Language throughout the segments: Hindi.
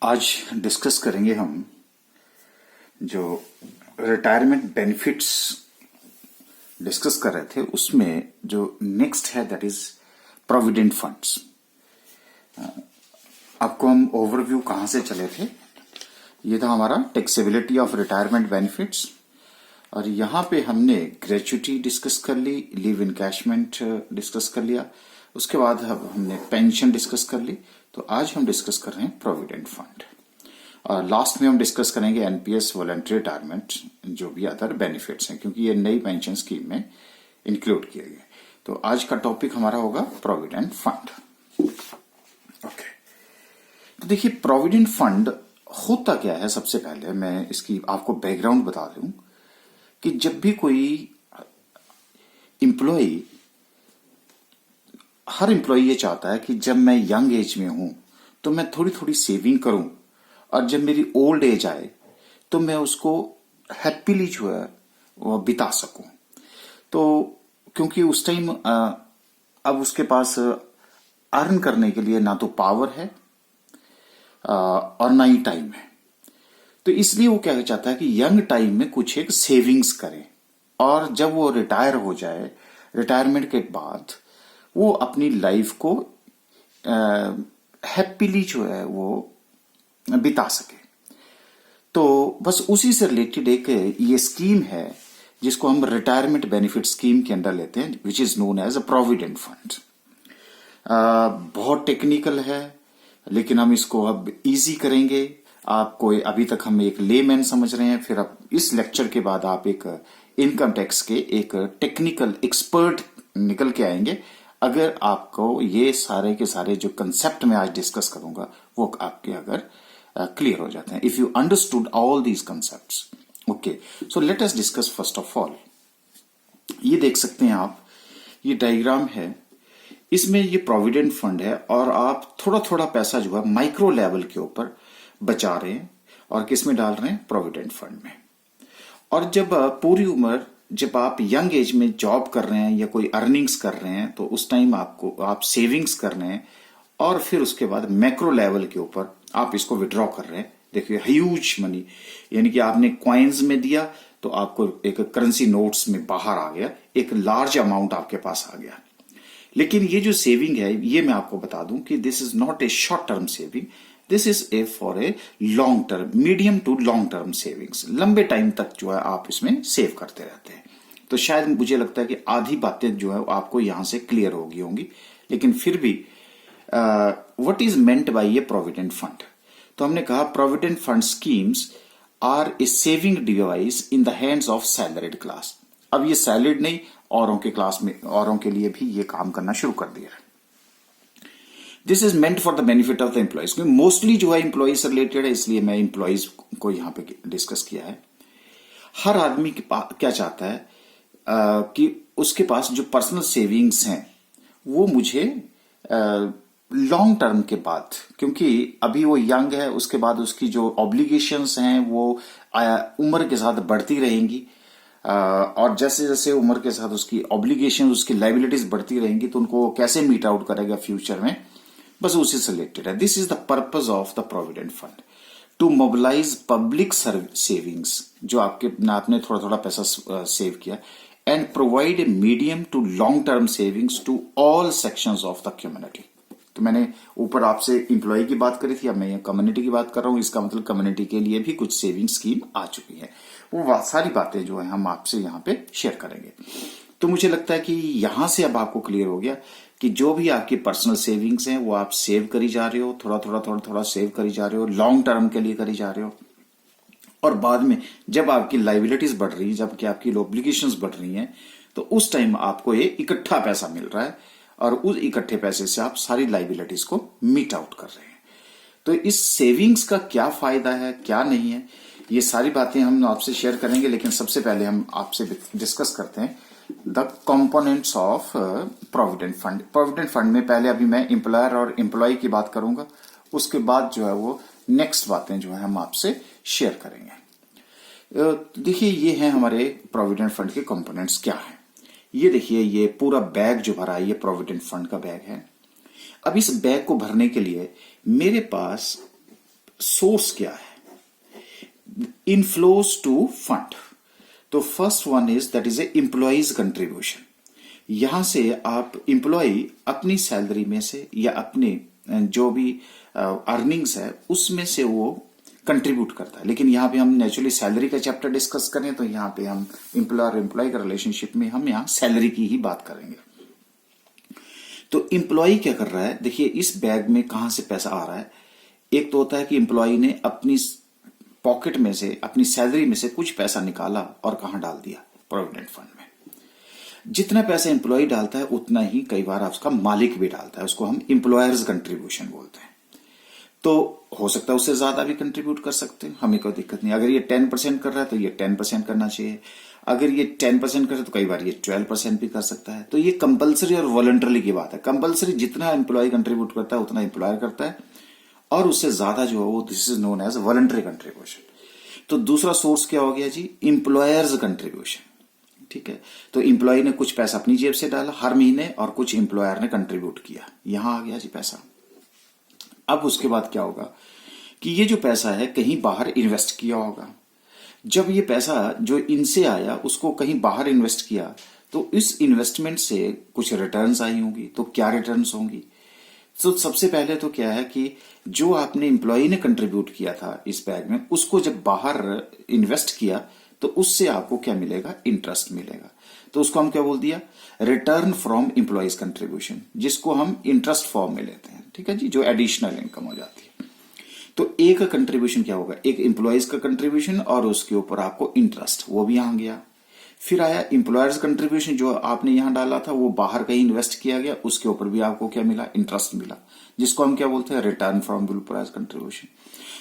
आज डिस्कस करेंगे हम जो रिटायरमेंट बेनिफिट्स डिस्कस कर रहे थे उसमें जो नेक्स्ट है दैट इज प्रोविडेंट फंड्स। आपको हम ओवरव्यू कहां से चले थे, ये था हमारा टैक्सेबिलिटी ऑफ रिटायरमेंट बेनिफिट्स और यहां पे हमने ग्रेच्युटी डिस्कस कर ली, लीव इनकैशमेंट डिस्कस कर लिया, उसके बाद हमने पेंशन डिस्कस कर ली। तो आज हम डिस्कस कर रहे हैं प्रोविडेंट फंड और लास्ट में हम डिस्कस करेंगे एनपीएस वॉलंटरी रिटायरमेंट, जो भी अदर बेनिफिट्स हैं क्योंकि ये नई पेंशन स्कीम में इंक्लूड किए गए। तो आज का टॉपिक हमारा होगा प्रोविडेंट फंड। ओके, तो देखिए प्रोविडेंट फंड होता क्या है। सबसे पहले मैं इसकी आपको बैकग्राउंड बता दूं कि जब भी कोई एम्प्लॉय, हर एम्प्लॉय ये चाहता है कि जब मैं यंग एज में हूं तो मैं थोड़ी थोड़ी सेविंग करूं और जब मेरी ओल्ड एज आए तो मैं उसको हैप्पीली जो है वो बिता सकूं। तो क्योंकि उस टाइम अब उसके पास अर्न करने के लिए ना तो पावर है और ना ही टाइम है, तो इसलिए वो क्या चाहता है कि यंग टाइम में कुछ एक सेविंग्स करे और जब वो रिटायर हो जाए, रिटायरमेंट के बाद वो अपनी लाइफ को हैप्पीली जो है वो बिता सके। तो बस उसी से रिलेटेड एक ये स्कीम है जिसको हम रिटायरमेंट बेनिफिट स्कीम के अंदर लेते हैं, which is known as a provident fund. बहुत टेक्निकल है लेकिन हम इसको अब इजी करेंगे। आपको अभी तक हम एक लेमैन समझ रहे हैं, फिर अब इस लेक्चर के बाद आप एक इनकम टैक्स के एक टेक्निकल एक्सपर्ट निकल के आएंगे अगर आपको ये सारे के सारे जो कंसेप्ट मैं आज डिस्कस करूंगा वो आपके अगर क्लियर हो जाते हैं, if you understood all these concepts. Okay, so let us discuss first of all. ये देख सकते हैं आप, ये डायग्राम है, इसमें ये प्रोविडेंट फंड है और आप थोड़ा थोड़ा पैसा जो है माइक्रो लेवल के ऊपर बचा रहे हैं और किस में डाल रहे हैं, प्रोविडेंट फंड में। और जब पूरी उम्र, जब आप यंग एज में जॉब कर रहे हैं या कोई अर्निंग्स कर रहे हैं तो उस टाइम आप सेविंग्स कर रहे हैं और फिर उसके बाद मैक्रो लेवल के ऊपर आप इसको विड्रॉ कर रहे हैं। देखिए ह्यूज मनी, यानी कि आपने क्वाइंस में दिया तो आपको एक करेंसी नोट्स में बाहर आ गया, एक लार्ज अमाउंट आपके पास आ गया। लेकिन ये जो सेविंग है ये मैं आपको बता दूं कि this is not a short term saving, this is a for a long term, medium to long term savings. लंबे टाइम तक जो है आप इसमें सेव करते रहते हैं। तो शायद मुझे लगता है कि आधी बातें जो है आपको यहां से क्लियर होंगी, लेकिन फिर भी व्हाट इज मेंट बाय ये प्रोविडेंट फंड। तो हमने कहा provident fund schemes are a saving device in the hands of salaried class. अब ये सैलरीड नहीं, औरों के क्लास में, औरों के लिए भी ये काम करना शुरू कर दिया है। This is meant for the benefit of the employees, क्योंकि मोस्टली जो है एम्प्लॉइज से रिलेटेड है, इसलिए मैं एम्प्लॉइज को यहां पे डिस्कस किया है। हर आदमी क्या चाहता है कि उसके पास जो पर्सनल सेविंग्स हैं वो मुझे लॉन्ग टर्म के बाद, क्योंकि अभी वो यंग है, उसके बाद उसकी जो ऑब्लिगेशंस हैं वो उम्र के साथ बढ़ती रहेंगी और जैसे जैसे उम्र के साथ उसकी ऑब्लिगेशन, उसकी लाइबिलिटीज बढ़ती रहेंगी तो उनको कैसे मीट आउट करेगा फ्यूचर में, बस उसी से रिलेटेड है। This is the purpose of the provident fund, to mobilise public savings, जो आपने थोड़ा थोड़ा पैसा सेव किया, and provide a medium to long term savings to all sections of the community. तो मैंने ऊपर आपसे एम्प्लॉय की बात करी थी, अब मैं कम्युनिटी की बात कर रहा हूं। इसका मतलब कम्युनिटी के लिए भी कुछ सेविंग स्कीम आ चुकी है। वो सारी बातें जो है हम आपसे यहाँ पे शेयर करेंगे। तो मुझे लगता है कि यहां से अब आपको क्लियर हो गया कि जो भी आपकी पर्सनल सेविंग्स हैं वो आप सेव करी जा रहे हो, थोड़ा थोड़ा थोड़ा थोड़ा सेव करी जा रहे हो, लॉन्ग टर्म के लिए करी जा रहे हो, और बाद में जब आपकी लाइबिलिटीज बढ़ रही है, जबकि आपकी ऑब्लिगेशंस बढ़ रही हैं, तो उस टाइम आपको ये इकट्ठा पैसा मिल रहा है और उस इकट्ठे पैसे से आप सारी लाइबिलिटीज को मीट आउट कर रहे हैं। तो इस सेविंग्स का क्या फायदा है, क्या नहीं है, ये सारी बातें हम आपसे शेयर करेंगे। लेकिन सबसे पहले हम आपसे डिस्कस करते हैं the components of provident fund. Provident fund में पहले अभी मैं एम्प्लॉयर और एम्प्लॉय की बात करूंगा, उसके बाद जो है वो नेक्स्ट बातें जो है हम आपसे शेयर करेंगे। देखिए ये हैं हमारे प्रोविडेंट फंड के कंपोनेंट्स क्या हैं। ये देखिए, ये पूरा बैग जो भरा है ये प्रोविडेंट फंड का बैग है। अब इस बैग को भरने के लिए मेरे पास सोर्स क्या है, इनफ्लोज टू फंड। तो first one is that is a employees contribution. यहां से आप एम्प्लॉय अपनी सैलरी में से या अपने जो भी अर्निंग्स है उसमें से वो कंट्रीब्यूट करता है। लेकिन यहां पे हम नेचुरली सैलरी का चैप्टर डिस्कस करें तो यहां पे हम एम्प्लॉयर एम्प्लॉय का रिलेशनशिप में हम यहां सैलरी की ही बात करेंगे। तो एम्प्लॉय क्या कर रहा है, देखिए इस बैग में कहां से पैसा आ रहा है। एक तो होता है कि एम्प्लॉय ने अपनी पॉकेट में से, अपनी सैलरी में से कुछ पैसा निकाला और कहां डाल दिया, प्रोविडेंट फंड में। जितना पैसा एम्प्लॉय डालता है उतना ही कई बार उसका मालिक भी डालता है, उसको हम एम्प्लॉयर्स कंट्रीब्यूशन बोलते हैं। तो हो सकता है उससे ज्यादा भी कंट्रीब्यूट कर सकते हैं, हमें कोई दिक्कत नहीं। अगर ये 10% कर रहा है तो ये 10% करना चाहिए। अगर ये 10% करे तो कई बार ये 12% भी कर सकता है। तो ये कंपलसरी और वॉलंटरी की बात है। कंपलसरी जितना एम्प्लॉय कंट्रीब्यूट करता है उतना एम्प्लॉयर करता है, और उससे ज्यादा जो है वो this is known as voluntary contribution. तो दूसरा सोर्स क्या हो गया जी, एम्प्लॉयर्स कंट्रीब्यूशन। ठीक है, तो एम्प्लॉय ने कुछ पैसा अपनी जेब से डाला हर महीने और कुछ एम्प्लॉयर ने कंट्रीब्यूट किया, यहां आ गया जी पैसा। अब उसके बाद क्या होगा कि ये जो पैसा है कहीं बाहर इन्वेस्ट किया होगा। जब ये पैसा जो इनसे आया उसको कहीं बाहर इन्वेस्ट किया तो इस इन्वेस्टमेंट से कुछ रिटर्न्स आई होंगी। तो क्या रिटर्न्स होंगी, तो सबसे पहले तो क्या है कि जो आपने एम्प्लॉय ने कंट्रीब्यूट किया था इस बैग में, उसको जब बाहर इन्वेस्ट किया तो उससे आपको क्या मिलेगा, इंटरेस्ट मिलेगा। तो उसको हम क्या बोल दिया, रिटर्न फ्रॉम एम्प्लॉयज कंट्रीब्यूशन, जिसको हम इंटरेस्ट फॉर्म में लेते हैं। ठीक है जी, जो एडिशनल इनकम हो जाती है। तो एक कंट्रीब्यूशन क्या होगा, एक एम्प्लॉयज का कंट्रीब्यूशन और उसके ऊपर आपको इंटरेस्ट, वो भी यहां गया। फिर आया एम्प्लॉयर्स कंट्रीब्यूशन, जो आपने यहां डाला था वो बाहर कहीं इन्वेस्ट किया गया, उसके ऊपर भी आपको क्या मिला, इंटरेस्ट मिला, जिसको हम क्या बोलते हैं, रिटर्न फ्रॉम एम्प्लॉयर्स कंट्रीब्यूशन।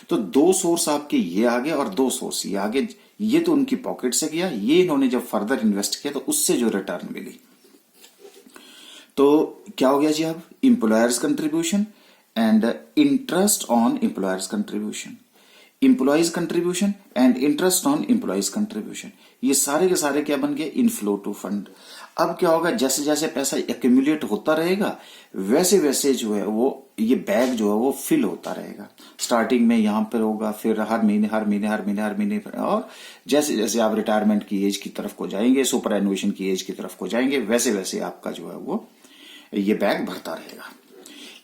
तो दो सोर्स आपके ये आगे और दो सोर्स ये आगे। ये तो उनकी पॉकेट से गया, ये इन्होंने जब फर्दर इन्वेस्ट किया तो उससे जो रिटर्न मिली। तो क्या हो गया जी, अब employers contribution and interest on employers contribution, employees contribution and interest on employees contribution, ये सारे के सारे क्या बन गए, इनफ्लो टू फंड। अब क्या होगा, जैसे जैसे पैसा एक्यूमुलेट होता रहेगा वैसे वैसे जो है वो ये बैग जो है वो फिल होता रहेगा। स्टार्टिंग में यहां पर होगा, फिर हर महीने हर महीने हर महीने हर महीने, और जैसे जैसे आप रिटायरमेंट की एज की तरफ को जाएंगे, सुपर एनुएशन की एज की तरफ को जाएंगे, वैसे वैसे आपका जो है वो ये बैग भरता रहेगा।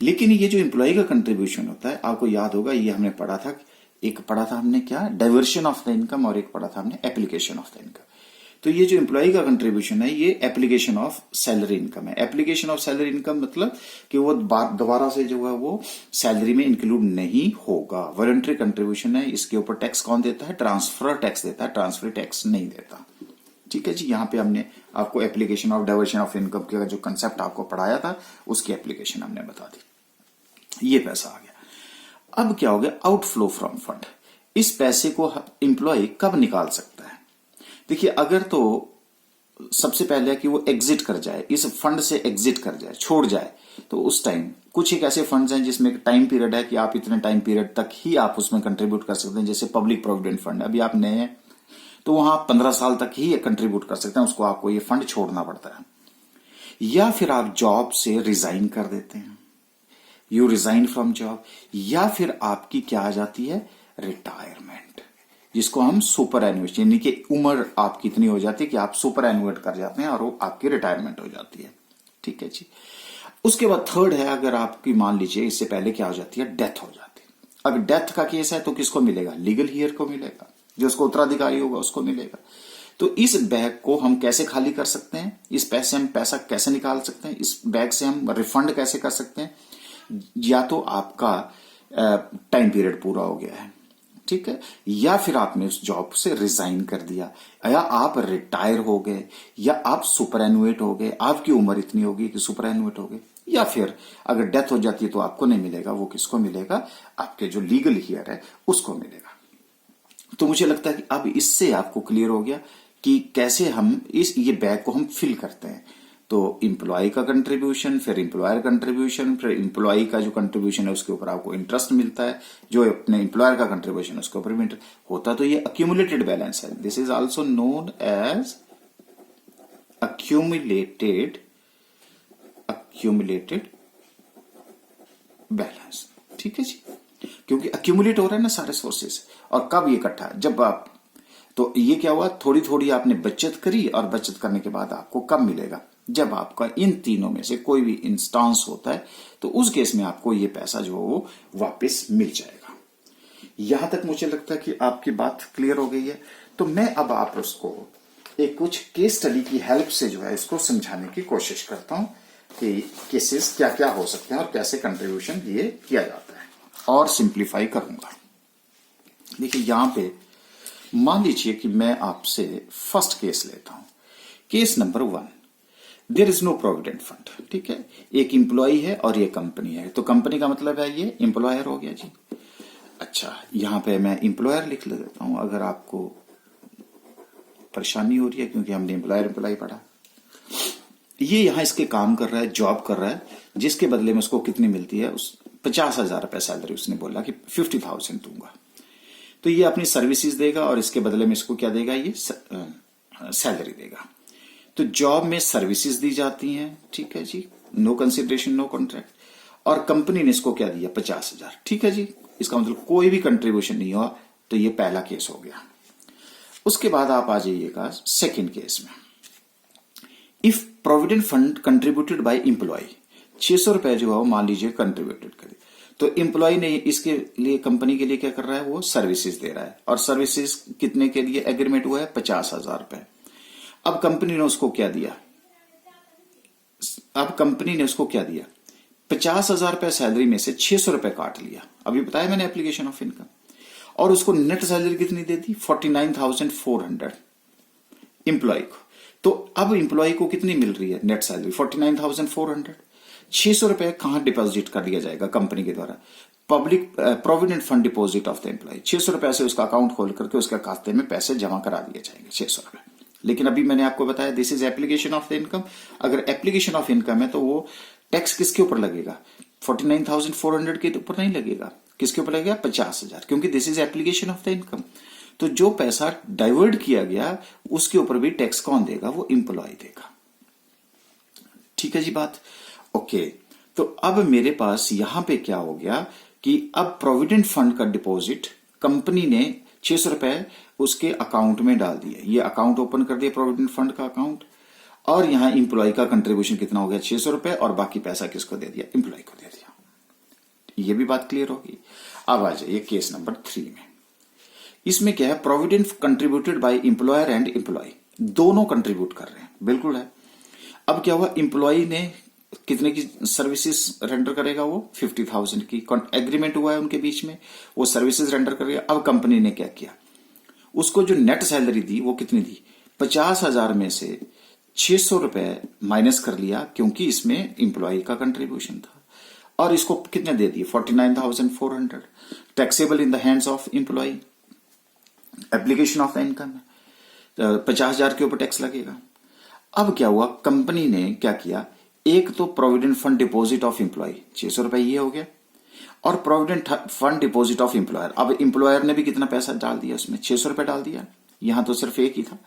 लेकिन ये जो एम्प्लॉय का कंट्रीब्यूशन होता है, आपको याद होगा ये हमने पढ़ा था, एक पढ़ा था हमने क्या, डाइवर्शन ऑफ द इनकम, और एक पढ़ा था हमने एप्लीकेशन ऑफ द इनकम। तो ये जो एम्प्लॉय का कंट्रीब्यूशन है ये एप्लीकेशन ऑफ सैलरी इनकम है। एप्लीकेशन ऑफ सैलरी इनकम मतलब कि वो दोबारा से जो है वो सैलरी में इंक्लूड नहीं होगा। वॉलंटरी कंट्रीब्यूशन है, इसके ऊपर टैक्स कौन देता है, ट्रांसफर टैक्स देता है, ट्रांसफर टैक्स नहीं देता। ठीक है जी, यहां पे हमने आपको application of diversion of income का जो कंसेप्ट आपको पढ़ाया था उसकी एप्लीकेशन हमने बता दी। ये पैसा आ गया। अब क्या हो गया, आउटफ्लो फ्रॉम फंड। इस पैसे को एम्प्लॉय कब निकाल सकता है, देखिए अगर तो सबसे पहले कि वो एग्जिट कर जाए, इस फंड से एग्जिट कर जाए, छोड़ जाए, तो उस टाइम कुछ एक ऐसे फंड्स हैं जिसमें एक टाइम पीरियड है कि आप इतने टाइम पीरियड तक ही आप उसमें कंट्रीब्यूट कर सकते हैं। जैसे पब्लिक प्रोविडेंट फंड, अभी आप नए हैं तो वहां आप 15 साल तक ही कंट्रीब्यूट कर सकते हैं, उसको आपको ये फंड छोड़ना पड़ता है। या फिर आप जॉब से रिजाइन कर देते हैं, यू रिजाइन फ्रॉम जॉब, या फिर आपकी क्या आ जाती है, रिटायरमेंट, जिसको हम सुपर एनुएट, यानी कि उम्र आपकी इतनी हो जाती है कि आप सुपर एनुएट कर जाते हैं और वो आपकी रिटायरमेंट हो जाती है। ठीक है जी। उसके बाद थर्ड है, अगर आपकी मान लीजिए इससे पहले क्या हो जाती है, डेथ हो जाती है। अगर डेथ का केस है तो किसको मिलेगा, लीगल हियर को मिलेगा, जो उसको उत्तराधिकारी होगा उसको मिलेगा। तो इस बैग को हम कैसे खाली कर सकते हैं, इस पैसे हम पैसा कैसे निकाल सकते हैं, इस बैग से हम रिफंड कैसे कर सकते हैं। या तो आपका टाइम पीरियड पूरा हो गया है, ठीक है, या फिर आपने उस जॉब से रिजाइन कर दिया, या आप रिटायर हो गए, या आप सुपर एनुएट हो गए, आपकी उम्र इतनी होगी कि सुपर एनुएट हो गए, या फिर अगर डेथ हो जाती है तो आपको नहीं मिलेगा, वो किसको मिलेगा, आपके जो लीगल हियर है उसको मिलेगा। तो मुझे लगता है कि अब इससे आपको क्लियर हो गया कि कैसे हम ये बैग को हम फिल करते हैं। तो इंप्लॉय का कंट्रीब्यूशन, फिर इंप्लॉयर कंट्रीब्यूशन, फिर इंप्लॉय का जो कंट्रीब्यूशन है उसके ऊपर आपको इंटरेस्ट मिलता है, जो अपने इंप्लॉयर का कंट्रीब्यूशन उसके ऊपर भी इंटरेस्ट होता। तो ये अक्यूमुलेटेड बैलेंस है, this is also known as accumulated balance. ठीक है जी। क्योंकि अक्यूमुलेट हो रहा है ना सारे सोर्सेस। और कब ये इकट्ठा, जब आप, तो ये क्या हुआ, थोड़ी थोड़ी आपने बचत करी और बचत करने के बाद आपको कब मिलेगा, जब आपका इन तीनों में से कोई भी इंस्टांस होता है तो उस केस में आपको ये पैसा जो वो वापस मिल जाएगा। यहां तक मुझे लगता है कि आपकी बात क्लियर हो गई है। तो मैं अब आप उसको एक कुछ केस स्टडी की हेल्प से जो है इसको समझाने की कोशिश करता हूं कि केसेस क्या क्या हो सकते हैं और कैसे कंट्रीब्यूशन ये किया जाता है, और सिंप्लीफाई करूंगा। देखिए यहां पे मान लीजिए कि मैं आपसे फर्स्ट केस लेता हूं, case number 1, there is no provident fund. ठीक है, एक इंप्लॉय है और ये कंपनी है, तो कंपनी का मतलब है ये इंप्लॉयर हो गया जी। अच्छा, यहां पे मैं इंप्लॉयर लिख लेता हूं अगर आपको परेशानी हो रही है, क्योंकि हमने इंप्लॉय पढ़ा। ये यहां इसके काम कर रहा है, जॉब कर रहा है, जिसके बदले में उसको कितनी मिलती है, उस 50,000 रुपए सैलरी, उसने बोला कि 50,000 दूंगा। तो ये अपनी सर्विसेज देगा और इसके बदले में इसको क्या देगा, ये सैलरी देगा। तो जॉब में सर्विसेज दी जाती हैं, ठीक है जी, नो कंसिडरेशन नो कॉन्ट्रैक्ट, और कंपनी ने इसको क्या दिया, 50,000। ठीक है जी, इसका मतलब कोई भी कंट्रीब्यूशन नहीं हुआ, तो ये पहला केस हो गया। उसके बाद आप आ जाइएगा सेकेंड केस में। If provident fund contributed by employ, 600 रुपए जो है वो मान लीजिए कंट्रीब्यूटेड करे, तो एम्प्लॉय ने इसके लिए, कंपनी के लिए क्या कर रहा है, वो सर्विसेज दे रहा है, और सर्विसेज कितने के लिए एग्रीमेंट हुआ है, 50,000 रुपए। अब कंपनी ने उसको क्या दिया, 50,000 रुपए सैलरी में से 600 रुपए काट लिया, अभी बताया मैंने एप्लीकेशन ऑफ इनकम, और उसको नेट सैलरी कितनी दे दी, 49,400 इंप्लॉय को। तो अब इंप्लॉय को कितनी मिल रही है नेट सैलरी, 49,400। 600 रुपए कहां डिपॉजिट कर दिया जाएगा कंपनी के द्वारा, public provident fund deposit of the employ. 600 रुपए से उसका अकाउंट खोल करके उसके खाते में पैसे जमा करा दिए जाएंगे, 600 रुपए। लेकिन अभी मैंने आपको बताया this is application of the income. अगर एप्लीकेशन ऑफ इनकम है तो वो टैक्स किसके ऊपर लगेगा, 49,400 के ऊपर नहीं लगेगा, किसके ऊपर लगेगा, 50,000, क्योंकि this is application of the income. तो जो पैसा डाइवर्ट किया गया उसके ऊपर भी टैक्स कौन देगा, वो इंप्लॉय देगा। ठीक है जी बात, ओके। तो अब मेरे पास यहां पे क्या हो गया कि अब प्रोविडेंट फंड का डिपॉजिट कंपनी ने 600 रुपए उसके अकाउंट में डाल दिए, ये अकाउंट ओपन कर दिया प्रोविडेंट फंड का अकाउंट, और यहां इंप्लॉय का कंट्रीब्यूशन कितना हो गया, 600 रुपए, और बाकी पैसा किसको दे दिया, इंप्लॉय को दे दिया। ये भी बात क्लियर होगी। अब आ जाइए केस नंबर 3 में। इसमें क्या है, provident contributed by employer and employ, दोनों कंट्रीब्यूट कर रहे हैं, बिल्कुल है। अब क्या हुआ, एम्प्लॉय ने कितने की सर्विसेज रेंडर करेगा, वो 50,000 की एग्रीमेंट हुआ है उनके बीच में, वो सर्विसेज रेंडर करेगा। अब कंपनी ने क्या किया, उसको जो नेट सैलरी दी वो कितनी दी, 50,000 में से 600 रुपए माइनस कर लिया, क्योंकि इसमें एम्प्लॉय का कंट्रीब्यूशन था, और इसको कितने दे दिए, 49,400, taxable in the hands of employ, application of the income, 50,000 के ऊपर टैक्स लगेगा। अब क्या हुआ, कंपनी ने क्या किया, एक तो provident fund deposit of employ 600 रुपए ये हो गया, और provident fund deposit of employer, अब एम्प्लॉयर ने भी कितना पैसा डाल दिया उसमें, 600 रुपए डाल दिया, यहां तो सिर्फ एक ही था।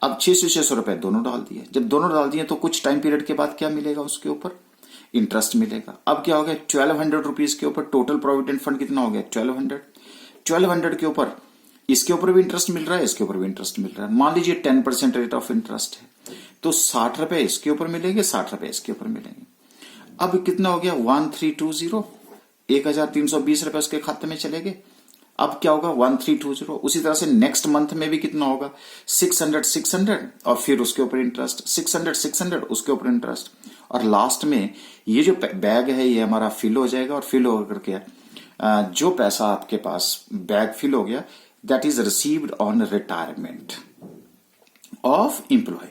अब 600 रुपए दोनों डाल दिए, जब दोनों डाल दिए तो कुछ टाइम पीरियड के बाद क्या मिलेगा, उसके ऊपर इंटरेस्ट मिलेगा। अब क्या हो गया, 1200 रुपीज के ऊपर टोटल प्रोविडेंट फंड कितना हो गया, 1200 के ऊपर इसके ऊपर भी इंटरेस्ट मिल रहा है, इसके ऊपर भी इंटरेस्ट मिल रहा है। मान लीजिए 10% रेट ऑफ इंटरेस्ट है, तो 60 रुपए इसके ऊपर मिलेंगे, 60 रुपए इसके ऊपर मिलेंगे। अब कितना हो गया, 1320, 1,320 रुपए उसके खाते में चले गए। अब क्या होगा, 1320, उसी तरह से नेक्स्ट मंथ में भी कितना होगा, 600, और फिर उसके ऊपर इंटरेस्ट, 600, उसके ऊपर इंटरेस्ट, और लास्ट में ये जो बैग है ये हमारा फिल हो जाएगा, और फिल होकर के जो पैसा आपके पास बैग फिल हो गया, that is received on retirement of employ.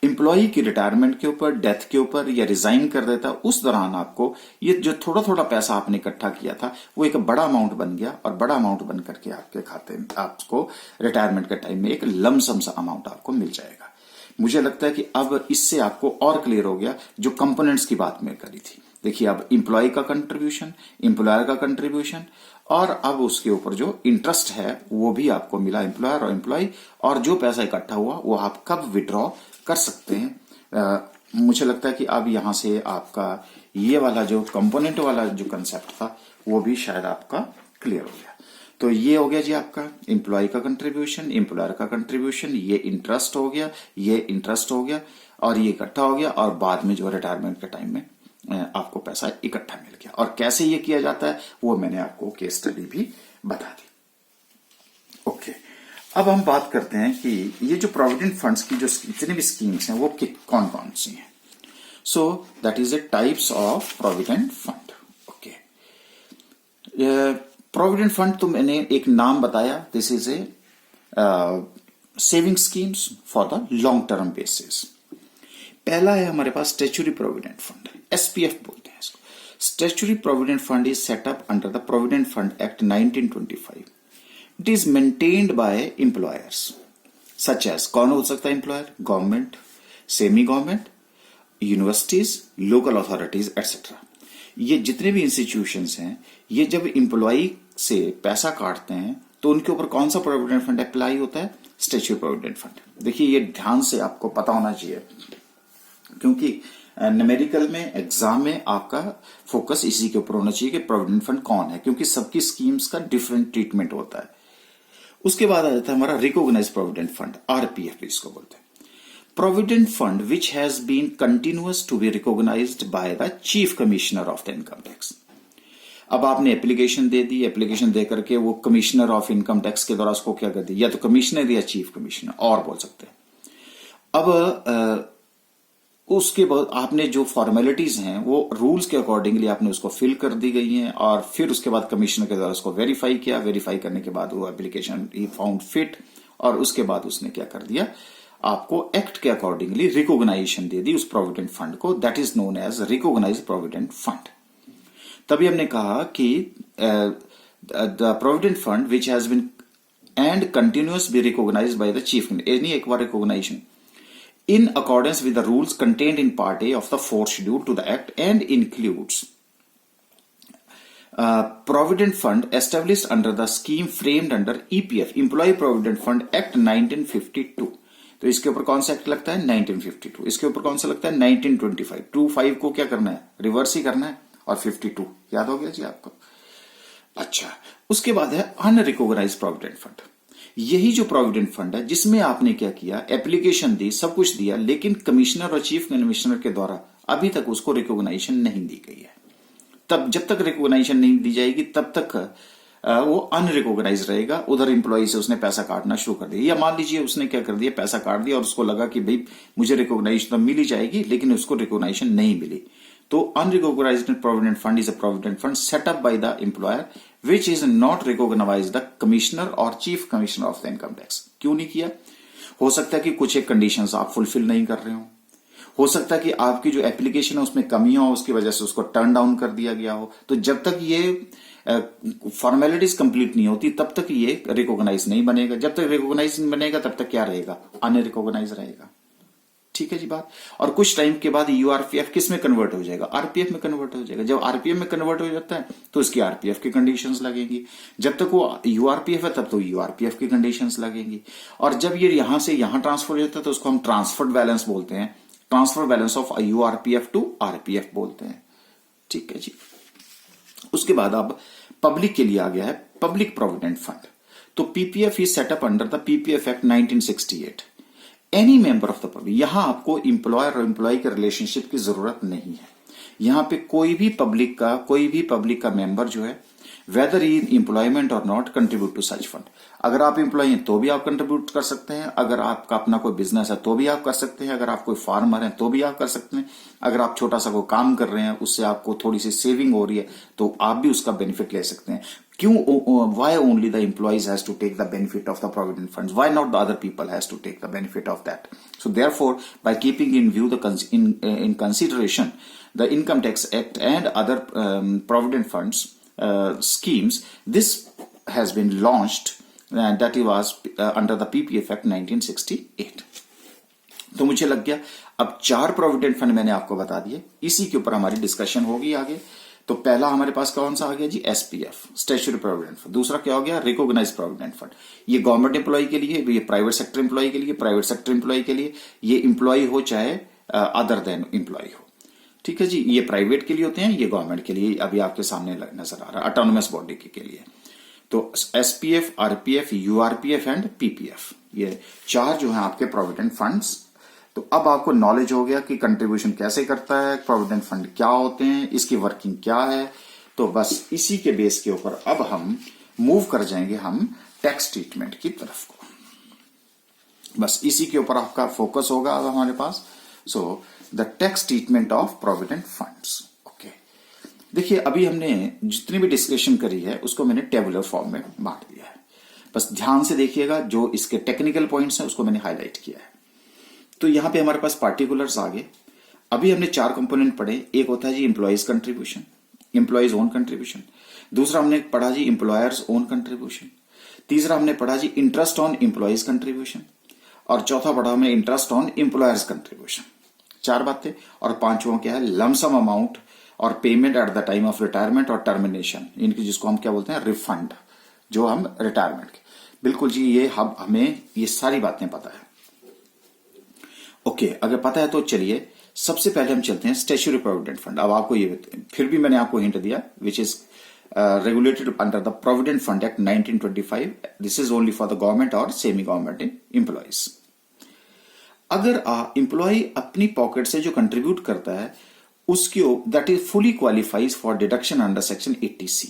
Employ की रिटायरमेंट के ऊपर, डेथ के ऊपर, या रिजाइन कर देता, उस दौरान आपको ये जो थोड़ा थोड़ा पैसा आपने इकट्ठा किया था वो एक बड़ा अमाउंट बन गया, और बड़ा अमाउंट बन करके आपके खाते में आपको रिटायरमेंट के टाइम में एक लमसम सा अमाउंट आपको मिल जाएगा। मुझे लगता है कि अब इससे आपको और क्लियर हो गया जो कंपोनेंट्स की बात मैं करी थी। देखिए अब एम्प्लॉय का कंट्रीब्यूशन, एम्प्लॉयर का कंट्रीब्यूशन, और अब उसके ऊपर जो इंटरेस्ट है वो भी आपको मिला, एम्प्लॉयर और एम्प्लॉय, और जो पैसा इकट्ठा हुआ वो आप कब विड्रॉ कर सकते हैं। मुझे लगता है कि अब यहां से आपका ये वाला जो कंपोनेंट वाला जो कंसेप्ट था वो भी शायद आपका क्लियर हो गया। तो ये हो गया जी आपका एम्प्लॉय का कंट्रीब्यूशन, एम्प्लॉयर का कंट्रीब्यूशन, ये इंटरेस्ट हो गया, ये इंटरेस्ट हो गया, और ये इकट्ठा हो गया, और बाद में जो रिटायरमेंट के टाइम में आपको पैसा इकट्ठा मिल गया। और कैसे ये किया जाता है वो मैंने आपको केस स्टडी भी बता दी। ओके, अब हम बात करते हैं कि ये जो प्रोविडेंट फंड्स की जो जितनी भी स्कीम्स हैं वो कौन कौन सी हैं। So that is the types of provident fund. Okay, provident fund तो मैंने एक नाम बताया, this is a saving schemes for the long term basis. पहला है हमारे पास स्टैट्यूटरी प्रोविडेंट फंड, एसपीएफ बोलते हैं इसको। Statutory provident fund is set up under the provident fund act 1925। It is maintained by employers such as, कौन हो सकता है employer? Government, semi government, universities, local authorities etcetera. ये जितने भी इंस्टीट्यूशंस हैं, ये जब एम्प्लॉय से पैसा काटते हैं तो उनके ऊपर कौन सा प्रोविडेंट फंड अप्लाई होता है? Statutory provident fund. देखिए ये ध्यान से आपको पता होना चाहिए, क्योंकि न्यूमेरिकल में एग्जाम में आपका फोकस इसी के ऊपर होना चाहिए कि प्रोविडेंट फंड कौन है, क्योंकि सबकी स्कीम्स का डिफरेंट ट्रीटमेंट होता है। उसके बाद आ जाता है हमारा रिकॉग्नाइज्ड प्रोविडेंट फंड, आरपीएफ इसको बोलते हैं। Provident fund which has been continuous to be recognised by the chief commissioner of the income tax. अब आपने एप्लीकेशन दे दी, एप्लीकेशन दे करके वो कमिश्नर ऑफ इनकम टैक्स के द्वारा उसको क्या कर दिया, या तो कमिश्नर या चीफ कमिश्नर और बोल सकते हैं। अब उसके बाद आपने जो फॉर्मेलिटीज हैं वो रूल्स के अकॉर्डिंगली आपने उसको फिल कर दी गई हैं, और फिर उसके बाद कमिश्नर के द्वारा उसको वेरीफाई किया, वेरीफाई करने के बाद वो एप्लीकेशन ही फाउंड फिट, और उसके बाद उसने क्या कर दिया, आपको एक्ट के अकॉर्डिंगली रिकॉग्नाइजेशन दे दी उस प्रोविडेंट फंड को। That is known as recognised provident fund. तभी हमने कहा कि the provident fund which has been and continuous be recognised by the chief, any एक बार recognisation in accordance with the rules contained in Part A of the 4th Schedule to the Act, and includes Provident Fund established under the scheme framed under EPF, Employee Provident Fund Act 1952। तो इसके ऊपर कौन सा एक्ट लगता है? 1952। इसके ऊपर कौन सा लगता है? 1925। 25 को क्या करना है? रिवर्स ही करना है, और 52 याद हो गया जी आपको। अच्छा, उसके बाद है अनरिकॉग्नाइज्ड प्रोविडेंट फंड। यही जो प्रोविडेंट फंड है जिसमें आपने क्या किया, एप्लीकेशन दी, सब कुछ दिया, लेकिन कमिश्नर और चीफ कमिश्नर के द्वारा अभी तक उसको रिकॉग्नाइजेशन नहीं दी गई है। तब जब तक रिकॉग्नाइजेशन नहीं दी जाएगी तब तक वो अनरिकॉग्नाइज रहेगा। उधर एम्प्लॉय से उसने पैसा काटना शुरू कर दिया, या मान लीजिए उसने क्या कर दिया, पैसा काट दिया और उसको लगा कि भाई मुझे रिकॉग्नाइजेशन तो मिल ही जाएगी, लेकिन उसको रिकॉग्नाइजेशन नहीं मिली। तो unrecognised provident fund is a provident fund set up by the employer which is not recognised the commissioner और chief commissioner of the income tax. क्यों नहीं किया? हो सकता है कि कुछ एक कंडीशंस आप फुलफिल नहीं कर रहे हो सकता है कि आपकी जो एप्लीकेशन है उसमें कमियां हो, उसकी वजह से उसको टर्न डाउन कर दिया गया हो। तो जब तक ये फॉर्मेलिटीज कंप्लीट नहीं होती तब तक ये रिकॉग्नाइज नहीं बनेगा। जब तक रिकॉग्नाइज नहीं बनेगा तब तक क्या रहेगा? अनरिकॉग्नाइज रहेगा। ठीक है जी बात। और कुछ टाइम के बाद यूआरपीएफ किस में कन्वर्ट हो जाएगा? आरपीएफ में कन्वर्ट हो जाएगा। जब आरपीएफ में कन्वर्ट हो जाता है तो उसकी आरपीएफ की कंडीशंस लगेंगी। जब तक वो यूआरपीएफ है तब तो यूआरपीएफ की कंडीशंस लगेंगी। और जब ये यहां से यहां ट्रांसफर हो जाता है तो उसको हम ट्रांसफर्ड बैलेंस बोलते हैं, transfer balance of URPF to RPF बोलते हैं। ठीक है जी। उसके बाद अब पब्लिक के लिए आ गया है पब्लिक प्रोविडेंट फंड। तो PPF is setup under the PPF act 1968। Any member of the public, यहां आपको इंप्लॉयर और एम्प्लॉय के रिलेशनशिप की जरूरत नहीं है। यहां पे कोई भी पब्लिक का मेंबर जो है, वेदर इन एम्प्लॉयमेंट और not, contribute to such fund. अगर आप एम्प्लॉय हैं तो भी आप कंट्रीब्यूट कर सकते हैं, अगर आपका अपना कोई बिजनेस है तो भी आप कर सकते हैं, अगर आप कोई फार्मर हैं तो भी आप कर सकते हैं, अगर आप छोटा सा कोई काम कर रहे हैं उससे आपको थोड़ी सी सेविंग हो रही है तो आप भी उसका बेनिफिट ले सकते हैं। क्यों? why only the employees has to take the benefit of the provident funds? Why not the other people has to take the benefit of that? So therefore, by keeping in view in consideration the Income Tax Act and other provident funds schemes, this has been launched and that was under the PPF Act 1968. तो मुझे लग गया अब 4 प्रोविडेंट फंड मैंने आपको बता दिए, इसी के ऊपर हमारी डिस्कशन होगी आगे। तो पहला हमारे पास कौन सा आ गया जी? SPF, statutory provident fund. दूसरा क्या हो गया? Recognised provident fund. ये गवर्नमेंट एम्प्लॉय के लिए, ये प्राइवेट सेक्टर एम्प्लॉय के लिए, प्राइवेट सेक्टर एम्प्लॉय के लिए, ये एम्प्लॉय हो चाहे अदर देन एम्प्लॉय हो। ठीक है जी। ये प्राइवेट के लिए होते हैं, ये गवर्नमेंट के लिए अभी आपके सामने नजर आ रहा है, ऑटोनोमस बॉडी के लिए। तो SPF, RPF, URPF and PPF, ये 4 जो है आपके प्रोविडेंट फंड्स। तो अब आपको नॉलेज हो गया कि कंट्रीब्यूशन कैसे करता है, प्रोविडेंट फंड क्या होते हैं, इसकी वर्किंग क्या है। तो बस इसी के बेस के ऊपर अब हम मूव कर जाएंगे हम टैक्स ट्रीटमेंट की तरफ को। बस इसी के ऊपर आपका फोकस होगा अब हमारे पास। So the tax treatment of provident funds. Okay, देखिए अभी हमने जितनी भी डिस्कशन करी है उसको मैंने टेबुलर फॉर्म में बांट दिया है। बस ध्यान से देखिएगा, जो इसके टेक्निकल पॉइंट्स हैं उसको मैंने हाईलाइट किया है। तो यहां पे हमारे पास पार्टिकुलर्स आ गए। अभी हमने 4 कंपोनेंट पढ़े। एक होता है जी employees contribution, employees own contribution. दूसरा हमने पढ़ा जी एम्प्लॉयर्स ओन कंट्रीब्यूशन। तीसरा हमने पढ़ा जी इंटरेस्ट ऑन एम्प्लॉयज कंट्रीब्यूशन। और चौथा पढ़ा हमने इंटरेस्ट ऑन एम्प्लॉयर्स कंट्रीब्यूशन। 4 बातें। और 5वां क्या है, लमसम अमाउंट और payment at the time of retirement और टर्मिनेशन, इनकी जिसको हम क्या बोलते हैं, रिफंड, जो हम रिटायरमेंट के। बिल्कुल जी, ये हमें ये सारी बातें पता है। ओके, अगर पता है तो चलिए सबसे पहले हम चलते हैं स्टैट्यूटरी प्रोविडेंट फंड। अब आपको ये फिर भी मैंने आपको हिंट दिया, which is regulated under the Provident Fund Act 1925. This is only for the government or semi government employees. अगर एम्प्लॉय अपनी पॉकेट से जो कंट्रीब्यूट करता है उसकी that is fully qualifies for deduction under section 80C।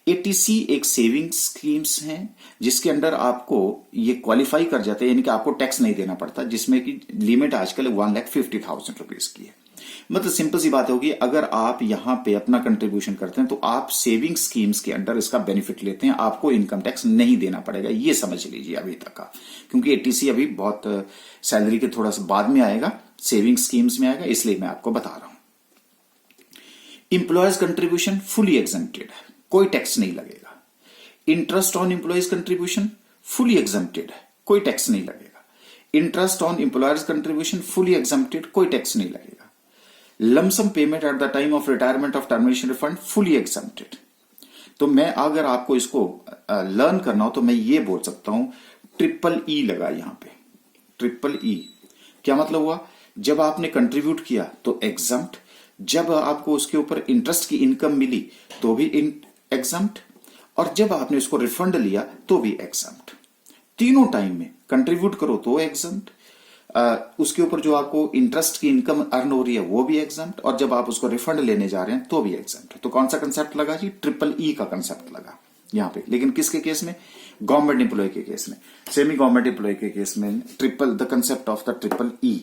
80C एक सेविंग स्कीम्स हैं जिसके अंडर आपको ये क्वालिफाई कर जाते हैं, यानी कि आपको टैक्स नहीं देना पड़ता, जिसमें की लिमिट आजकल 1,50,000 रुपीज की है। मतलब सिंपल सी बात होगी, अगर आप यहां पे अपना कंट्रीब्यूशन करते हैं तो आप सेविंग स्कीम्स के अंडर इसका बेनिफिट लेते हैं, आपको इनकम टैक्स नहीं देना पड़ेगा। ये समझ लीजिए अभी तक का, क्योंकि 80C अभी बहुत सैलरी के थोड़ा सा बाद में आएगा, सेविंग स्कीम्स में आएगा, इसलिए मैं आपको बता रहा हूं। इंप्लॉयज कंट्रीब्यूशन फुली एग्जम्प्टेड है, कोई टैक्स नहीं लगेगा। Interest on employees contribution fully exempted है, कोई टैक्स नहीं लगेगा। Interest on employers contribution fully exempted, कोई टैक्स नहीं लगेगा। Lump sum payment at the time of retirement of termination refund fully exempted. तो मैं अगर आपको इसको लर्न करना हो तो मैं ये बोल सकता हूं, EEE लगा यहां पे। EEE क्या मतलब हुआ, जब आपने कंट्रीब्यूट किया तो एग्जम्प्ट, जब आपको उसके ऊपर इंटरेस्ट की इनकम मिली तो भी एग्जम्प्ट, और जब आपने उसको रिफंड लिया तो भी एग्जम्प्ट। तीनों टाइम में कंट्रीब्यूट करो तो एग्जम्प्ट, उसके ऊपर जो आपको इंटरेस्ट की इनकम अर्न हो रही है वो भी एग्जम्प्ट, और जब आप उसको रिफंड लेने जा रहे हैं तो भी एग्जम्प्ट। तो कौन सा कंसेप्ट लगा जी, EEE का कंसेप्ट लगा यहां पे। लेकिन किसके केस में, गवर्नमेंट एम्प्लॉय के केस में। सेमी गवर्नमेंट एम्प्लॉय के केस में the concept of the EEE।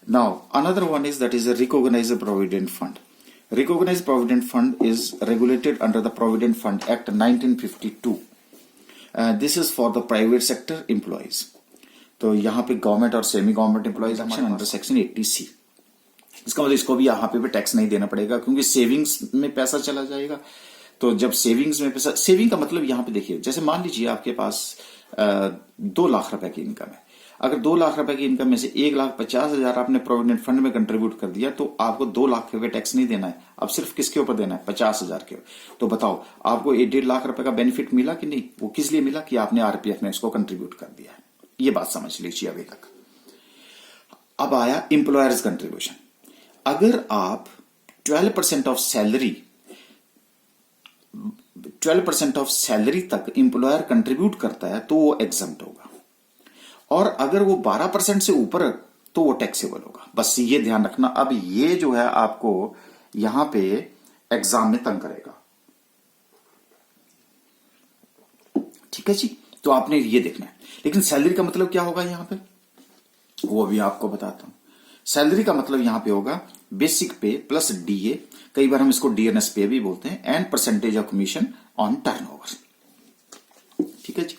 Now another one is that is a recognised provident fund. Recognized Provident Fund is regulated under the Provident Fund Act 1952. This is for the private sector employees. तो यहाँ पे गवर्नमेंट और semi government employees under section 80C। इसका मतलब इसको भी यहाँ पे टैक्स नहीं देना पड़ेगा, क्योंकि सेविंग्स में पैसा चला जाएगा। तो जब सेविंग्स में पैसा, सेविंग का मतलब यहाँ पे देखिए, जैसे मान लीजिए आपके पास 2 लाख रुपए की इनकम है। अगर 2 लाख रुपए की इनकम में से 1,50,000 आपने प्रोविडेंट फंड में कंट्रीब्यूट कर दिया, तो आपको 2 लाख रुपए टैक्स नहीं देना है। अब सिर्फ किसके ऊपर देना है, 50,000 के। तो बताओ आपको 1.5 लाख रुपए का बेनिफिट मिला कि नहीं? वो किस लिए मिला कि आपने आरपीएफ में इसको कंट्रीब्यूट कर दिया है। ये बात समझ लीजिए अभी तक। अब आया एम्प्लॉयर्स कंट्रीब्यूशन। अगर आप 12% ऑफ सैलरी तक एम्प्लॉयर कंट्रीब्यूट करता है तो वो एग्जम्प्ट होगा, और अगर वो 12% से ऊपर तो वो टैक्सेबल होगा। बस ये ध्यान रखना। अब ये जो है आपको यहां पे एग्जाम में तंग करेगा, ठीक है जी। तो आपने ये देखना है। लेकिन सैलरी का मतलब क्या होगा यहां पे, वो भी आपको बताता हूं। सैलरी का मतलब यहां पे होगा बेसिक पे प्लस डीए, कई बार हम इसको डीएनएस पे भी बोलते हैं, and percentage of commission on turnover, ठीक है जी।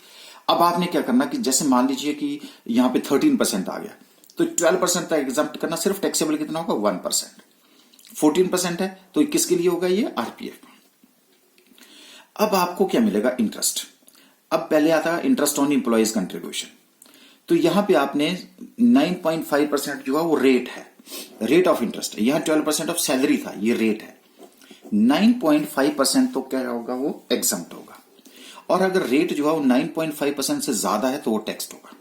अब आपने क्या करना कि जैसे मान लीजिए कि यहां पे 13% आ गया, तो 12% तक एग्जम्प्ट करना। सिर्फ टैक्सेबल कितना होगा, 1%। 14% है तो किसके लिए होगा, ये आरपीएफ। अब आपको क्या मिलेगा, इंटरेस्ट। अब पहले आता है इंटरेस्ट ऑन एम्प्लॉयज कंट्रीब्यूशन। तो यहां पे आपने 9.5% जो है वो रेट है, रेट ऑफ इंटरेस्ट है। यहां 12% ऑफ सैलरी था, ये रेट है। 9.5% तो क्या होगा, वो एग्जम्प्ट होगा। और अगर रेट जो है वो 9.5% से ज्यादा है तो वो टैक्स्ड होगा।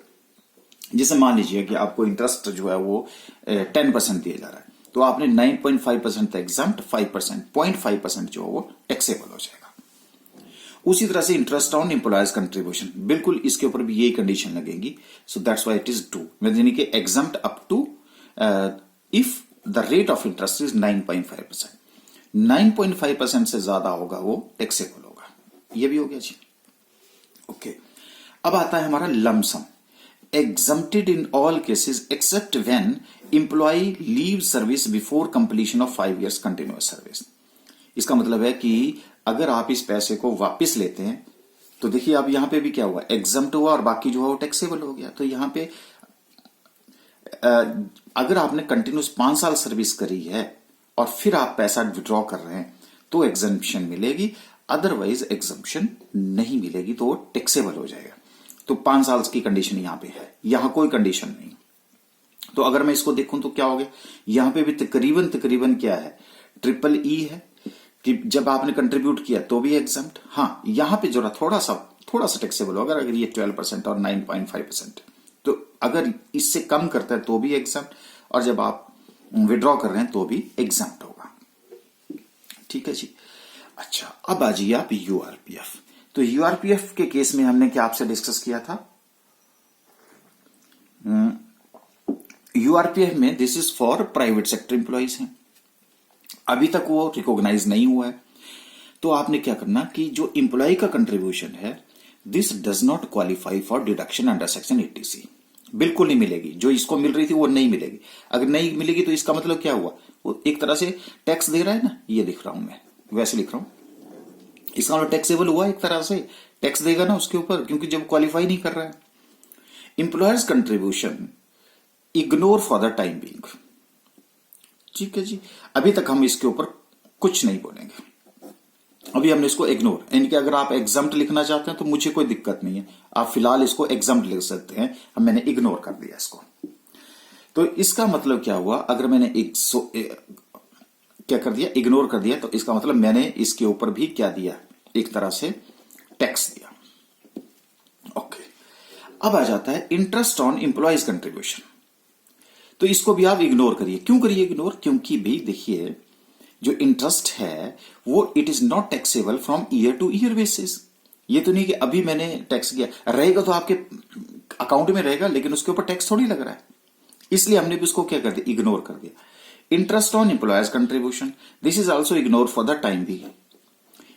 जैसे मान लीजिए कि आपको इंटरेस्ट जो है वो 10% दिया जा रहा है, तो आपने 9.5% एग्जम्प्ट, 5% 0.5% जो है वो टैक्सेबल हो जाएगा। उसी तरह से इंटरेस्ट ऑन एम्प्लॉयज कंट्रीब्यूशन, बिल्कुल इसके ऊपर भी यही कंडीशन लगेगी। So that's why it is 2, यानी कि exempt up to if the rate of interest is 9.5%। 9.5% से ज्यादा होगा वो टैक्सेबल होगा। ये भी हो गया जी। ओके, अब आता है हमारा lump sum. exempted in all cases except when employee leaves service before completion of 5 years continuous service। इसका मतलब है कि अगर आप इस पैसे को वापस लेते हैं तो देखिए अब यहां पे भी क्या हुआ, एग्जम्प्ट हुआ और बाकी जो है वो टैक्सेबल हो गया। तो यहां पे अगर आपने कंटिन्यूस 5 साल सर्विस करी है और फिर आप पैसा विड्रॉ कर रहे हैं तो एग्जम्पशन मिलेगी, अदरवाइज एग्जम्पशन नहीं मिलेगी, तो वो टैक्सेबल हो जाएगा। तो 5 साल की कंडीशन यहां पे है, यहां कोई कंडीशन नहीं। तो अगर मैं इसको देखूं तो क्या हो गया, यहां पे भी तकरीबन क्या है, ट्रिपल ई है कि जब आपने कंट्रीब्यूट किया तो भी एग्जम्प्ट। हाँ, यहां पे जरा थोड़ा सा टैक्सेबल होगा अगर ये 12% और 9.5%। तो अगर इससे कम करता है तो भी एग्जम्प्ट, और जब आप विड्रॉ कर रहे हैं तो भी एग्जम्प्ट होगा। ठीक है जी। अच्छा, अब आ जाइए आप यूआरपीएफ। तो यूआरपीएफ के केस में हमने क्या आपसे डिस्कस किया था, यूआरपीएफ में this is for private sector employees हैं, अभी तक वो रिकॉग्नाइज नहीं हुआ है। तो आपने क्या करना कि जो एम्प्लॉय का कंट्रीब्यूशन है this does not qualify for deduction under section 80C, बिल्कुल नहीं मिलेगी। जो इसको मिल रही थी वो नहीं मिलेगी। अगर नहीं मिलेगी तो इसका मतलब क्या हुआ, वो एक तरह से टैक्स दे रहा है ना, ये लिख रहा हूं मैं, वैसे लिख रहा हूं, इसका मतलब टैक्सेबल हुआ, एक तरह से टैक्स देगा ना उसके ऊपर, क्योंकि जब क्वालिफाई नहीं कर रहा है। Employers contribution ignore for the time being. ठीक है जी, अभी तक हम इसके ऊपर कुछ नहीं बोलेंगे, अभी हमने इसको इग्नोर, यानी कि अगर आप एग्जम्प्ट लिखना चाहते हैं तो मुझे कोई दिक्कत नहीं है, आप फिलहाल इसको एग्जम्प्ट लिख सकते हैं, हम मैंने इग्नोर कर दिया इसको। तो इसका मतलब क्या हुआ, अगर मैंने क्या कर दिया, इग्नोर कर दिया, तो इसका मतलब मैंने इसके ऊपर भी क्या दिया, एक तरह से टैक्स दिया। ओके, अब आ जाता है इंटरेस्ट ऑन एम्प्लॉयज कंट्रीब्यूशन। तो इसको भी आप इग्नोर करिए। क्यों करिए इग्नोर, क्योंकि भी देखिए जो इंटरेस्ट है वो it is not taxable from year two year basis. ये तो नहीं कि अभी मैंने टैक्स किया, रहेगा तो आपके अकाउंट में रहेगा, लेकिन उसके ऊपर टैक्स थोड़ी लग रहा है, इसलिए हमने भी उसको क्या कर दिया, इग्नोर कर दिया। Interest on employees contribution this is also ignore for the time भी।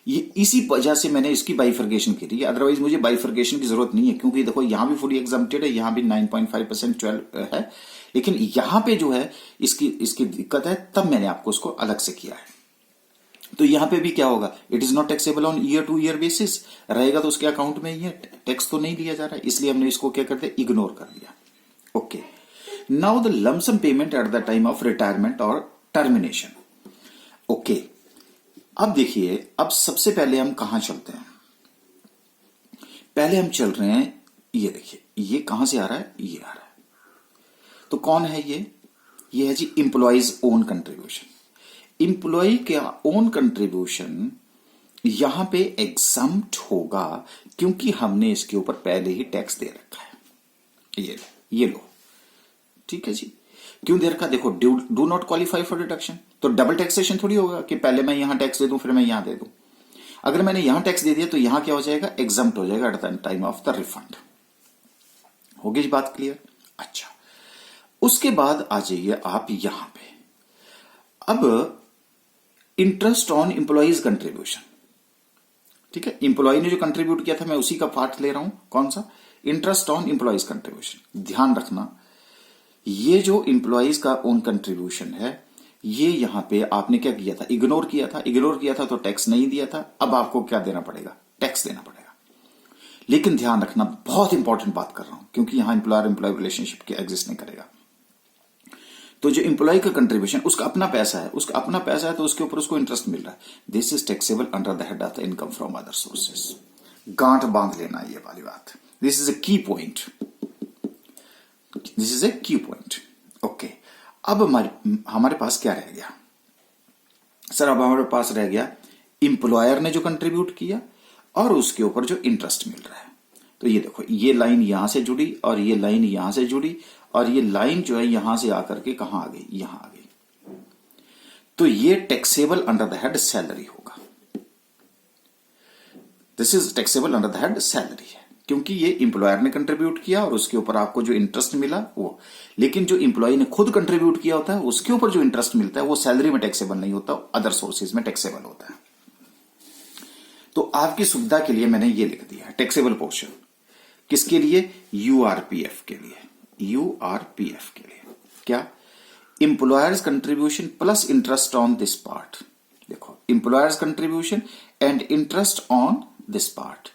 ये इसी वजह से मैंने इसकी बाइफर्केशन की थी, अदरवाइज मुझे बाइफर्केशन की जरूरत नहीं है, क्योंकि देखो यहां भी फुली एग्जम्प्टेड है, यहां भी 9.5% 12 है, लेकिन यहां पे जो है इसकी दिक्कत है, तब मैंने आपको उसको अलग से किया है। तो यहां पे भी क्या होगा, it is not taxable on year two year basis, रहेगा तो उसके अकाउंट में ही है, टैक्स तो नहीं दिया जा रहा है, इसलिए हमने इसको क्या कर दिया, इग्नोर कर दिया। Okay, now the lump sum payment at the time of retirement और टर्मिनेशन। ओके, अब देखिए, अब सबसे पहले हम कहां चलते हैं, पहले हम चल रहे हैं, ये देखिए ये कहां से आ रहा है, ये आ रहा है। तो कौन है ये है जी इंप्लॉइज ओन कंट्रीब्यूशन। इंप्लॉय का ओन कंट्रीब्यूशन यहां पे एग्जम्प्ट होगा, क्योंकि हमने इसके ऊपर पहले ही टैक्स दे रखा है। ये लो, ठीक है जी। क्यों दे रखा, देखो do not qualify for deduction, तो डबल टैक्सेशन थोड़ी होगा कि पहले मैं यहां टैक्स दे दूं फिर मैं यहां दे दूं। अगर मैंने यहां टैक्स दे दिया तो यहां क्या हो जाएगा, एग्जम्प्ट हो जाएगा at the time of the refund. होगी जी बात क्लियर। अच्छा, उसके बाद आ जाइए आप यहां पे, अब इंटरेस्ट ऑन एम्प्लॉइज कंट्रीब्यूशन। ठीक है, एम्प्लॉय ने जो कंट्रीब्यूट किया था मैं उसी का पार्ट ले रहा हूं, कौन सा, इंटरेस्ट ऑन एम्प्लॉइज कंट्रीब्यूशन। ध्यान रखना, ये जो एम्प्लॉइज का ओन कंट्रीब्यूशन है, ये यहां पे आपने क्या किया था, इग्नोर किया था तो टैक्स नहीं दिया था, अब आपको क्या देना पड़ेगा, टैक्स देना पड़ेगा। लेकिन ध्यान रखना, बहुत इंपॉर्टेंट बात कर रहा हूं, क्योंकि यहां एम्प्लॉयर एम्प्लॉय रिलेशनशिप के एग्जिस्ट नहीं करेगा। तो जो एम्प्लॉय का कंट्रीब्यूशन, उसका अपना पैसा है, तो उसके ऊपर उसको इंटरेस्ट मिल रहा है, this is taxable under the head of the income from other sources. गांठ बांध लेना ये वाली बात, दिस इज ए की पॉइंट। ओके, अब हमारे पास क्या रह गया सर, अब हमारे पास रह गया इंप्लॉयर ने जो कंट्रीब्यूट किया और उसके ऊपर जो इंटरेस्ट मिल रहा है। तो ये देखो, ये लाइन यहां से जुड़ी और ये लाइन यहां से जुड़ी, और ये लाइन जो है यहां से आकर के कहां आ गई, यहां आ गई। तो ये taxable under the head salary होगा। This is taxable under the head salary है, क्योंकि ये इंप्लॉयर ने कंट्रीब्यूट किया और उसके ऊपर आपको जो इंटरेस्ट मिला वो। लेकिन जो इंप्लॉय ने खुद कंट्रीब्यूट किया होता है उसके ऊपर जो इंटरेस्ट मिलता है वो सैलरी में टैक्सेबल नहीं होता, अदर सोर्सेज में टैक्सेबल होता है। तो आपकी सुविधा के लिए मैंने ये लिख दिया टैक्सेबल पोर्शन किसके लिए, यूआरपीएफ के लिए। यूआरपीएफ के लिए क्या, employer's contribution plus interest on this part. देखो, employer's contribution and interest on this part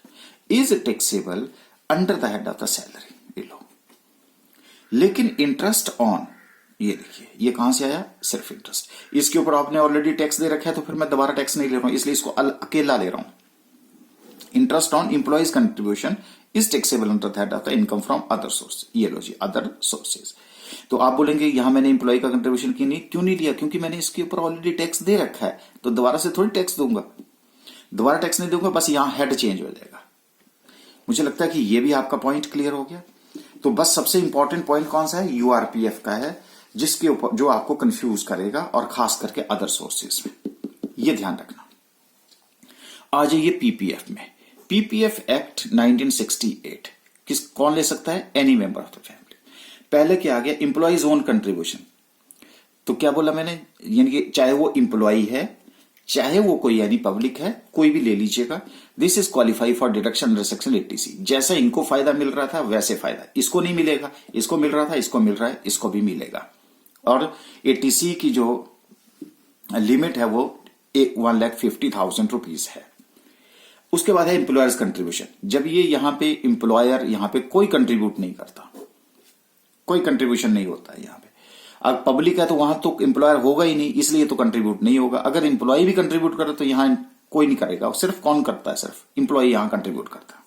is taxable under the head of the salary. ये लो, लेकिन इंटरेस्ट ऑन, ये देखिए ये कहां से आया, सिर्फ इंटरेस्ट। इसके ऊपर आपने ऑलरेडी टैक्स दे रखा है तो फिर मैं दोबारा टैक्स नहीं ले रहा हूं, इसलिए इसको अकेला ले रहा हूं। Interest on employees contribution is taxable under the head of the income from other source. ये लो जी, अदर सोर्सेज। तो आप बोलेंगे यहां मैंने इंप्लॉय का कंट्रीब्यूशन क्यों नहीं लिया, क्योंकि मैंने इसके ऊपर ऑलरेडी टैक्स दे रखा है, तो दोबारा से थोड़ी टैक्स दूंगा, दोबारा टैक्स नहीं दूंगा, बस यहां हेड चेंज हो जाएगा। मुझे लगता है कि यह भी आपका पॉइंट क्लियर हो गया। तो बस सबसे इंपॉर्टेंट पॉइंट कौन सा है, यूआरपीएफ का है, जिसके ऊपर जो आपको कंफ्यूज करेगा, और खास करके अदर सोर्सेज में, यह ध्यान रखना। आ जाइए पीपीएफ में। पीपीएफ एक्ट 1968 कौन ले सकता है, any member of the family. पहले क्या आ गया, इंप्लॉइज ओन कंट्रीब्यूशन। तो क्या बोला मैंने, यानी कि चाहे वो इंप्लॉई है चाहे वो कोई यानी पब्लिक है, कोई भी ले लीजिएगा, this is qualify for deduction under section 80C। जैसा इनको फायदा मिल रहा था वैसे फायदा इसको नहीं मिलेगा, इसको मिल रहा था, इसको मिल रहा है, इसको भी मिलेगा। और 80C की जो लिमिट है वो 1,50,000 रुपीज है। उसके बाद है इंप्लॉयर्स कंट्रीब्यूशन। जब ये यहां पे इंप्लॉयर यहां पे कोई कंट्रीब्यूट नहीं करता, कोई कंट्रीब्यूशन नहीं होता है यहां पे। अब पब्लिक है तो वहां तो एम्प्लॉयर होगा ही नहीं, इसलिए तो कंट्रीब्यूट नहीं होगा। अगर एम्प्लॉय भी कंट्रीब्यूट करे तो यहां कोई नहीं करेगा, सिर्फ कौन करता है, सिर्फ एम्प्लॉय यहां कंट्रीब्यूट करता है।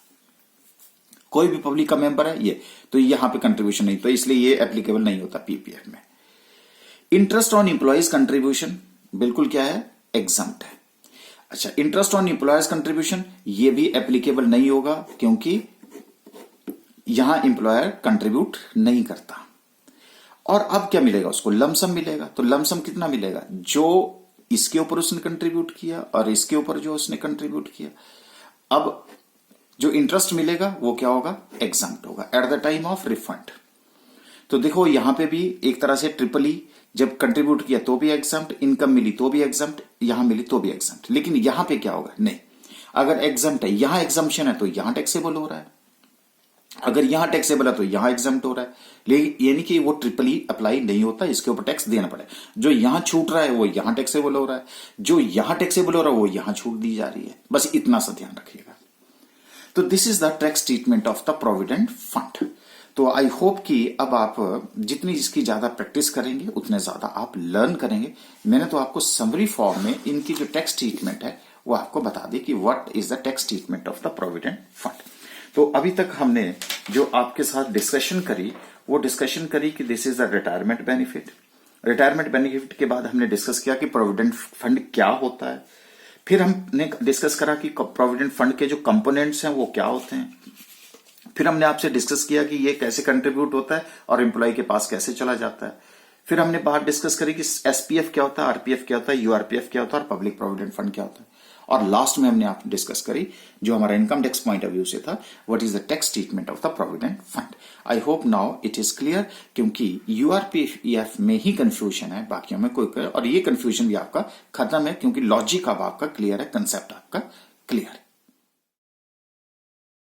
कोई भी पब्लिक का मेंबर है ये, तो यहां पे कंट्रीब्यूशन नहीं, तो इसलिए ये एप्लीकेबल नहीं होता पीपीएफ में। इंटरेस्ट ऑन एम्प्लॉयज कंट्रीब्यूशन बिल्कुल क्या है, एग्जम्प्ट है। अच्छा, इंटरेस्ट ऑन एम्प्लॉयज कंट्रीब्यूशन ये भी एप्लीकेबल नहीं होगा, क्योंकि यहां एम्प्लॉयर कंट्रीब्यूट नहीं करता। और अब क्या मिलेगा उसको, लमसम मिलेगा। तो लमसम कितना मिलेगा, जो इसके ऊपर उसने कंट्रीब्यूट किया और इसके ऊपर जो उसने कंट्रीब्यूट किया। अब जो इंटरेस्ट मिलेगा वो क्या होगा, एग्जम्प्ट होगा at the time of refund. तो देखो यहां पे भी एक तरह से ट्रिपली, जब कंट्रीब्यूट किया तो भी एग्जम्प्ट, इनकम मिली तो भी एग्जम्प्ट, यहां मिली तो भी एग्जम्प्ट। लेकिन यहां पे क्या होगा, नहीं, अगर एग्जम्प्ट है, यहां एग्जम्पशन है तो यहां टैक्सेबल हो रहा है, अगर यहां टैक्सेबल है तो यहां एग्जम्प्ट हो रहा है। लेकिन यानी कि वो ट्रिपली अप्लाई नहीं होता, इसके ऊपर टैक्स देना पड़े। जो यहां छूट रहा है वो यहां टैक्सेबल हो रहा है, जो यहां टैक्सेबल हो रहा है वो यहां छूट दी जा रही है। बस इतना सा ध्यान रखिएगा। तो this is the tax treatment of the provident fund. तो आई होप कि अब आप जितनी इसकी ज्यादा प्रैक्टिस करेंगे उतने ज्यादा आप लर्न करेंगे। मैंने तो आपको समरी फॉर्म में इनकी जो टैक्स ट्रीटमेंट है वो आपको बता दी कि what is the tax treatment of the provident fund. तो अभी तक हमने जो आपके साथ डिस्कशन करी वो डिस्कशन करी कि this is the retirement benefit. Retirement benefit के बाद हमने डिस्कस किया कि प्रोविडेंट फंड क्या होता है। फिर हमने डिस्कस करा कि प्रोविडेंट फंड के जो कंपोनेंट्स हैं वो क्या होते हैं। फिर हमने आपसे डिस्कस किया कि ये कैसे कंट्रीब्यूट होता है और एम्प्लॉय के पास कैसे चला जाता है। फिर हमने बात डिस्कस करी कि एसपीएफ क्या होता है, आरपीएफ क्या होता है, यूआरपीएफ क्या होता है और पब्लिक प्रोविडेंट फंड क्या होता है। और लास्ट में हमने आप डिस्कस करी जो हमारा income tax point of view से था, what is the tax treatment of the provident fund. I hope now it is clear, क्योंकि यूआरपीएफ में ही कंफ्यूजन है, बाकियों में कोई, और ये कंफ्यूजन भी आपका खत्म है, क्योंकि लॉजिक अब आपका क्लियर है, कंसेप्ट आपका क्लियर है।